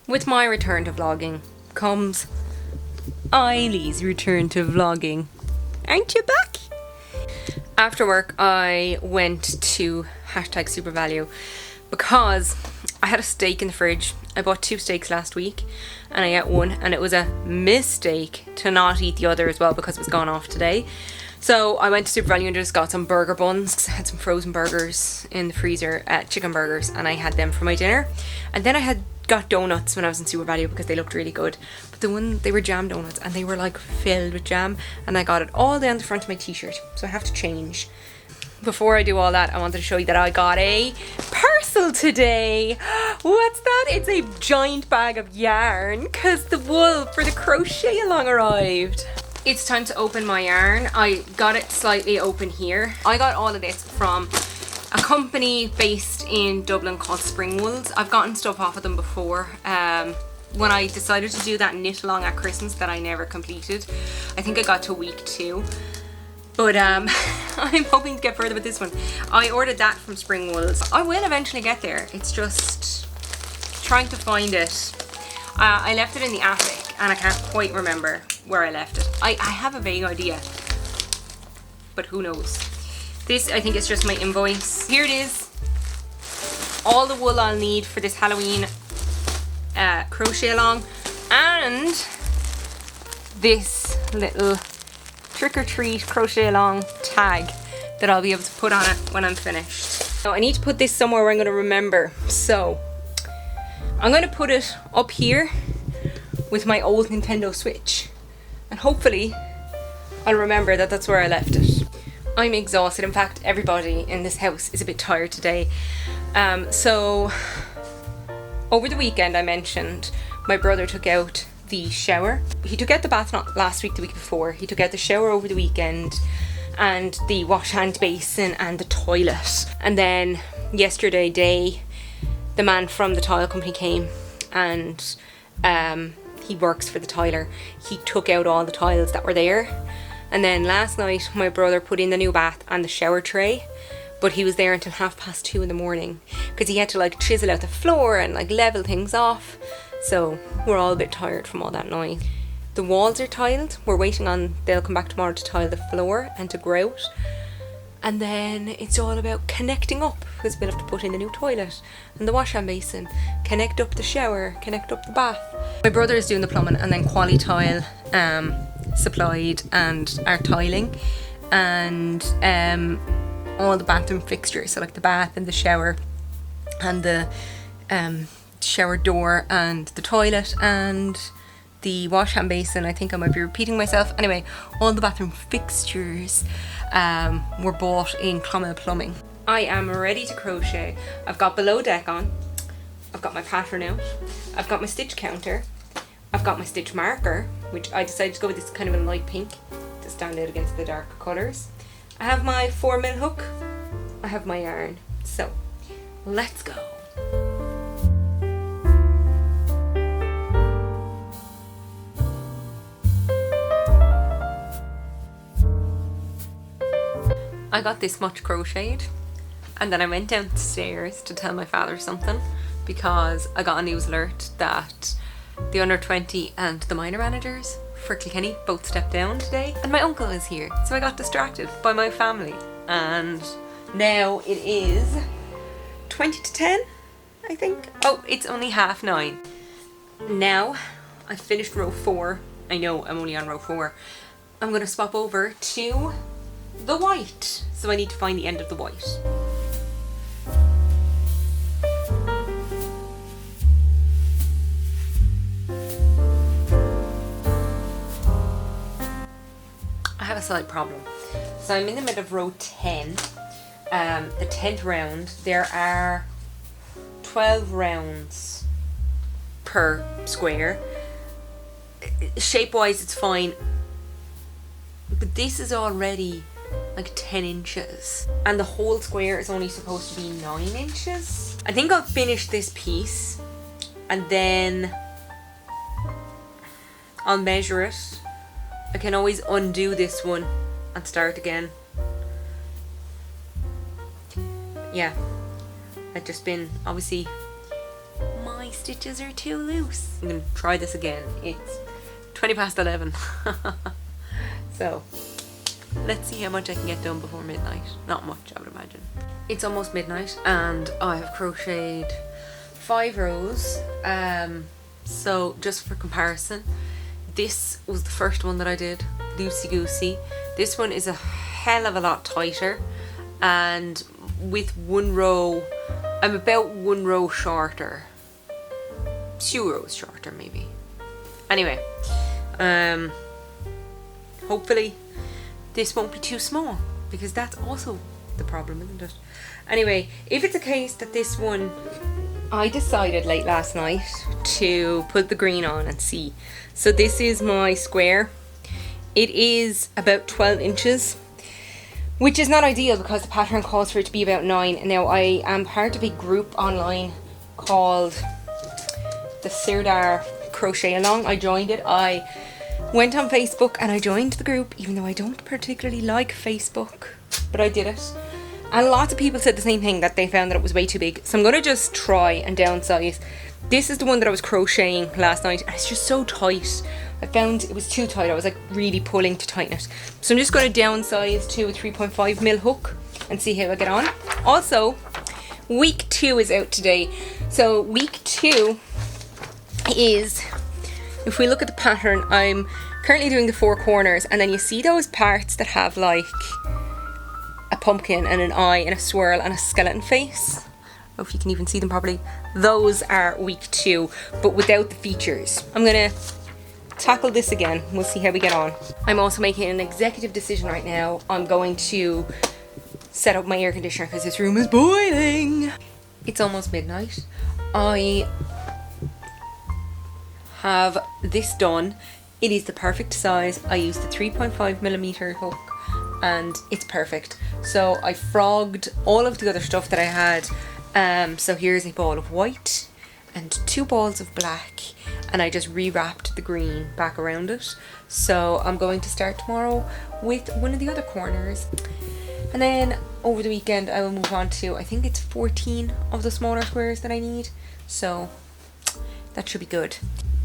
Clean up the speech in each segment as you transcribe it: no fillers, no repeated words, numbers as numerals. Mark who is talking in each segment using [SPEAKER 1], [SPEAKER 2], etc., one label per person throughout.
[SPEAKER 1] With my return to vlogging comes Eileen's return to vlogging. Aren't you back? After work I went to #SuperValue because I had a steak in the fridge. I bought 2 steaks last week and I ate one, and it was a mistake to not eat the other as well because it was gone off today. So I went to SuperValue and just got some burger buns because I had some frozen burgers in the freezer, chicken burgers, and I had them for my dinner. And then I got donuts when I was in SuperValue because they looked really good. But they were jam donuts and they were like filled with jam, and I got it all down the front of my t-shirt, so I have to change. Before I do all that, I wanted to show you that I got a parcel today. What's that? It's a giant bag of yarn because the wool for the crochet along arrived. It's time to open my yarn. I got it slightly open here. I got all of this from a company based in Dublin called Spring Wools. I've gotten stuff off of them before. When I decided to do that knit along at Christmas that I never completed, I think I got to week 2. But I'm hoping to get further with this one. I ordered that from Spring Wools. I will eventually get there. It's just trying to find it. I left it in the attic and I can't quite remember where I left it. I have a vague idea, but who knows. This, I think, is just my invoice. Here it is. All the wool I'll need for this Halloween crochet along, and this little trick-or-treat crochet along tag that I'll be able to put on it when I'm finished. Now I need to put this somewhere where I'm going to remember, so I'm going to put it up here with my old Nintendo Switch, and hopefully I'll remember that that's where I left it. I'm exhausted. In fact, everybody in this house is a bit tired today. So over the weekend I mentioned my brother took out the shower. He took out the bath not last week, the week before. He took out the shower over the weekend, and the wash hand basin and the toilet. And then yesterday day, the man from the tile company came, and he works for the tiler. He took out all the tiles that were there. And then last night my brother put in the new bath and the shower tray, but he was there until 2:30 in the morning because he had to like chisel out the floor and like level things off. So we're all a bit tired from all that noise. The walls are tiled. We're waiting on, they'll come back tomorrow to tile the floor and to grout. And then it's all about connecting up, because we'll have to put in the new toilet and the wash hand basin, connect up the shower, connect up the bath. My brother is doing the plumbing, and then Quali Tile supplied and are tiling, and all the bathroom fixtures, so like the bath and the shower and the shower door and the toilet and the wash hand basin. I think I might be repeating myself. Anyway, all the bathroom fixtures were bought in Clonmel Plumbing. I am ready to crochet. I've got below deck on, I've got my pattern out, I've got my stitch counter, I've got my stitch marker, which I decided to go with this kind of a light pink to stand out against the dark colours. I have my 4mm hook, I have my yarn. So let's go. I got this much crocheted, and then I went downstairs to tell my father something because I got a news alert that the under 20 and the minor managers for Kilkenny both stepped down today, and my uncle is here, so I got distracted by my family. And now it is 20 to 10, I think. Oh, it's only 9:30. Now I've finished row 4. I know I'm only on row 4. I'm going to swap over to the white, so I need to find the end of the white. I have a slight problem. So I'm in the middle of row 10, the 10th round. There are 12 rounds per square. Shape wise it's fine, but this is already like 10 inches and the whole square is only supposed to be 9 inches. I think I'll finish this piece and then I'll measure it. I can always undo this one and start again. Yeah, I've just been obviously my stitches are too loose. I'm gonna try this again. It's 20 past 11. So let's see how much I can get done before midnight. Not much, I would imagine. It's almost midnight and I have crocheted 5 rows. So just for comparison, this was the first one that I did, loosey goosey. This one is a hell of a lot tighter, and with 1 row, I'm about 1 row shorter. 2 rows shorter maybe. Anyway, hopefully this won't be too small, because that's also the problem, isn't it? Anyway, if it's a case that this one, I decided late last night to put the green on and see. So this is my square. It is about 12 inches, which is not ideal because the pattern calls for it to be about 9. And now I am part of a group online called the Sirdar Crochet Along. I joined it. I went on Facebook and I joined the group, even though I don't particularly like Facebook, but I did it. And lots of people said the same thing, that they found that it was way too big. So I'm going to just try and downsize. This is the one that I was crocheting last night, and it's just so tight. I found it was too tight. I was like really pulling to tighten it. So I'm just going to downsize to a 3.5mm hook and see how I get on. Also, week 2 is out today. So week 2 is, if we look at the pattern, I'm currently doing the 4 corners, and then you see those parts that have like a pumpkin and an eye and a swirl and a skeleton face. I don't know if you can even see them properly. Those are week 2, but without the features. I'm gonna tackle this again. We'll see how we get on. I'm also making an executive decision right now. I'm going to set up my air conditioner because this room is boiling. It's almost midnight. I have this done. It is the perfect size. I used the 3.5mm hook and it's perfect. So I frogged all of the other stuff that I had. So here's a ball of white and 2 balls of black, and I just rewrapped the green back around it. So I'm going to start tomorrow with one of the other corners, and then over the weekend I will move on to, I think it's 14 of the smaller squares that I need. So that should be good.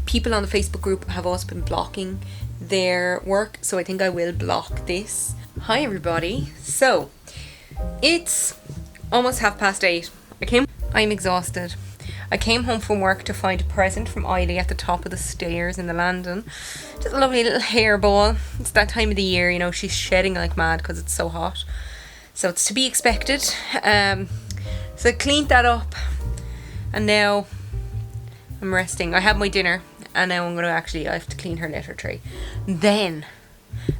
[SPEAKER 1] People on the Facebook group have also been blocking their work, so I think I will block this. Hi everybody. So it's almost 8:30. I'm exhausted. I came home from work to find a present from Eiley at the top of the stairs in the landing. Just a lovely little hairball. It's that time of the year, you know, she's shedding like mad because it's so hot. So it's to be expected. So I cleaned that up, and now I'm resting. I had my dinner, and now I'm going to I have to clean her litter tray. Then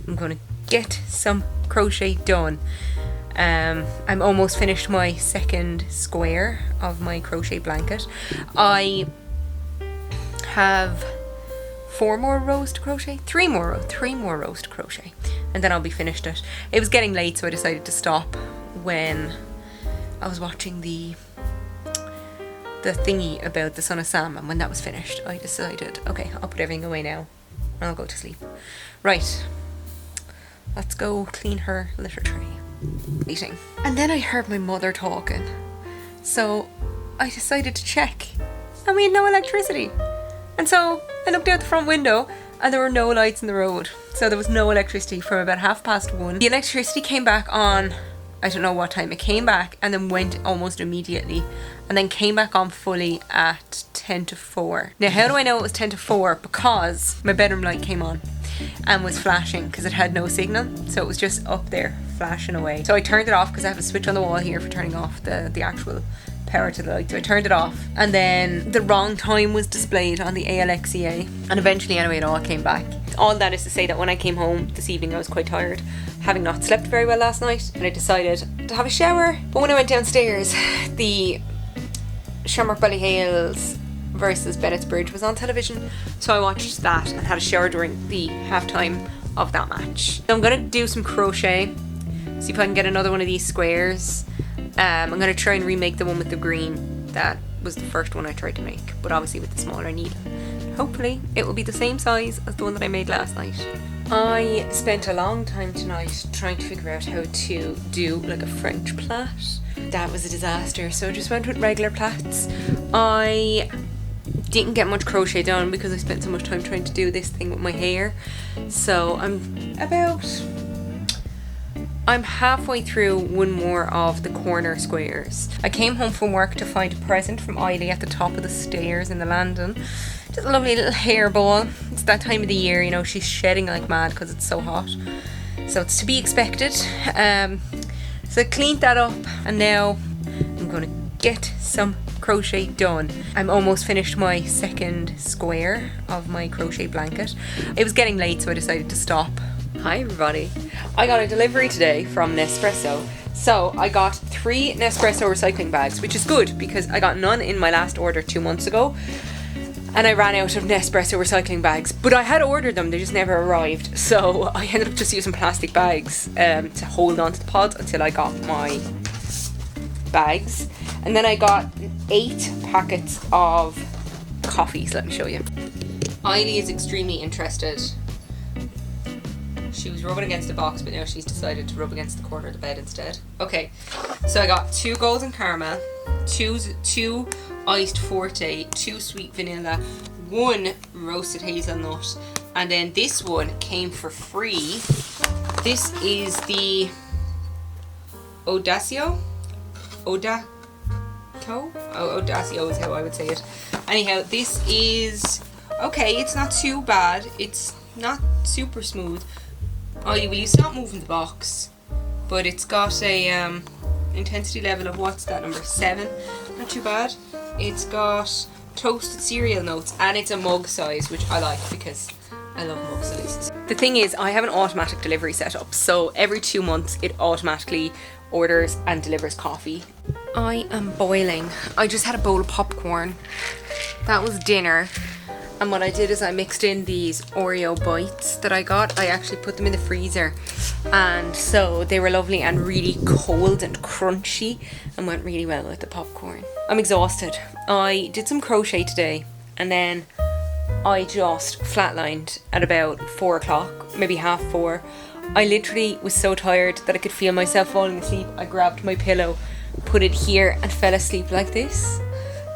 [SPEAKER 1] I'm going to get some crochet done. I'm almost finished my 2nd square of my crochet blanket. I have 4 more rows to crochet, 3 more rows to crochet, and then I'll be finished it. It was getting late, so I decided to stop when I was watching the thingy about the Son of Sam, and when that was finished I decided, okay, I'll put everything away now and I'll go to sleep. Right, let's go clean her litter tray. Eating. And then I heard my mother talking, so I decided to check, and we had no electricity. And so I looked out the front window and there were no lights in the road, so there was no electricity from about 1:30. The electricity came back on, I don't know what time it came back, and then went almost immediately, and then came back on fully at 3:50. Now how do I know it was 3:50? Because my bedroom light came on and was flashing because it had no signal, so it was just up there flashing away. So I turned it off because I have a switch on the wall here for turning off the actual power to the light. So I turned it off, and then the wrong time was displayed on the ALXEA, and eventually anyway it all came back. All that is to say that when I came home this evening I was quite tired, having not slept very well last night, and I decided to have a shower. But when I went downstairs, the Shamrock Ballyhales versus Bennett's Bridge was on television, so I watched that and had a shower during the halftime of that match. So I'm going to do some crochet, see if I can get another one of these squares. I'm going to try and remake the one with the green. That was the first one I tried to make, but obviously with the smaller needle. Hopefully it will be the same size as the one that I made last night. I spent a long time tonight trying to figure out how to do like a French plait. That was a disaster, so I just went with regular plaits. I didn't get much crochet done because I spent so much time trying to do this thing with my hair. So I'm halfway through one more of the corner squares. I came home from work to find a present from Eiley at the top of the stairs in the landing. Just a lovely little hair ball. It's that time of the year, you know, she's shedding like mad because it's so hot. So it's to be expected. So I cleaned that up and now I'm going to get some crochet done. I'm almost finished my second square of my crochet blanket. It was getting late, so I decided to stop. Hi everybody. I got a delivery today from Nespresso. So I got 3 Nespresso recycling bags, which is good because I got none in my last order 2 months ago. And I ran out of Nespresso recycling bags, but I had ordered them, they just never arrived. So I ended up just using plastic bags to hold on to the pods until I got my bags. And then I got 8 packets of coffees. Let me show you. Eiley is extremely interested. She was rubbing against the box, but now she's decided to rub against the corner of the bed instead. Okay, so I got 2 golden caramel, 2 iced forte, 2 sweet vanilla, 1 roasted hazelnut, and then this one came for free. This is the Audacio is how I would say it. Anyhow, this is okay. It's not too bad. It's not super smooth. Oh, will you stop moving the box? But it's got a intensity level of, what's that number, 7. Not too bad. It's got toasted cereal notes and it's a mug size, which I like because I love mug sizes. The thing is, I have an automatic delivery set up, so every 2 months it automatically orders and delivers coffee. I am boiling. I just had a bowl of popcorn. That was dinner. And what I did is I mixed in these Oreo bites that I got. I actually put them in the freezer, and so they were lovely and really cold and crunchy and went really well with the popcorn. I'm exhausted. I did some crochet today and then I just flatlined at about 4 o'clock, maybe half 4. I literally was so tired that I could feel myself falling asleep. I grabbed my pillow, put it here and fell asleep like this,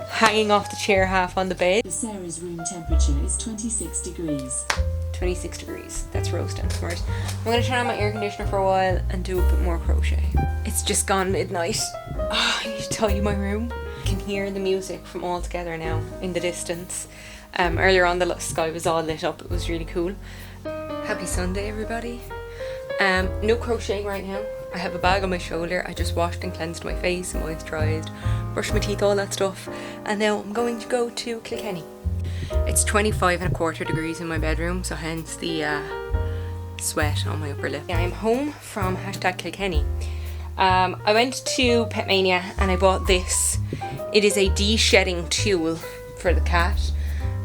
[SPEAKER 1] hanging off the chair half on the bed.
[SPEAKER 2] Sarah's room temperature is 26 degrees.
[SPEAKER 1] 26 degrees. That's roasting. Right. I'm going to turn on my air conditioner for a while and do a bit more crochet. It's just gone midnight. Oh, I need to tell you my room. I can hear the music from All Together now in the distance. Earlier on the sky was all lit up. It was really cool. Happy Sunday everybody. No crocheting right now. I have a bag on my shoulder. I just washed and cleansed my face and moisturised, brushed my teeth, all that stuff, and now I'm going to go to Kilkenny. It's 25.25 degrees in my bedroom, so hence the sweat on my upper lip. I'm home from #Kilkenny. I went to Petmania and I bought this. It is a de-shedding tool for the cat,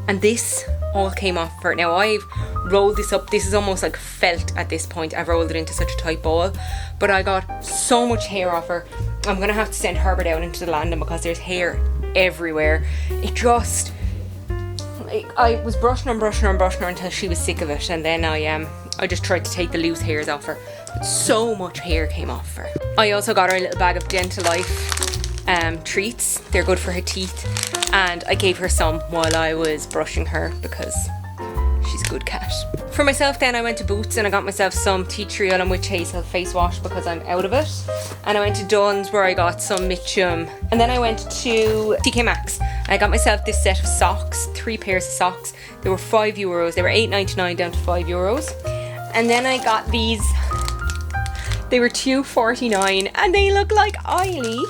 [SPEAKER 1] and this all came off for it. Now I've rolled this up. This is almost like felt at this point. I've rolled it into such a tight ball, but I got so much hair off her. I'm gonna have to send Herbert out into the landing because there's hair everywhere. It just, I was brushing her until she was sick of it, and then I just tried to take the loose hairs off her, but so much hair came off her. I also got her a little bag of Dental Life treats. They're good for her teeth, and I gave her some while I was brushing her because she's a good cat. For myself then, I went to Boots and I got myself some tea tree oil and witch hazel face wash because I'm out of it, and I went to Dunne's where I got some Mitchum, and then I went to TK Maxx. I got myself this set of socks, 3 pairs of socks. They were €5. They were €8.99 down to €5, and then I got these. They were $2.49 and they look like Eiley.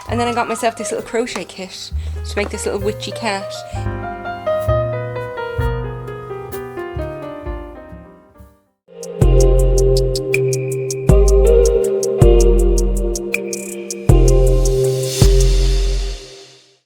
[SPEAKER 1] And then I got myself this little crochet kit to make this little witchy cat.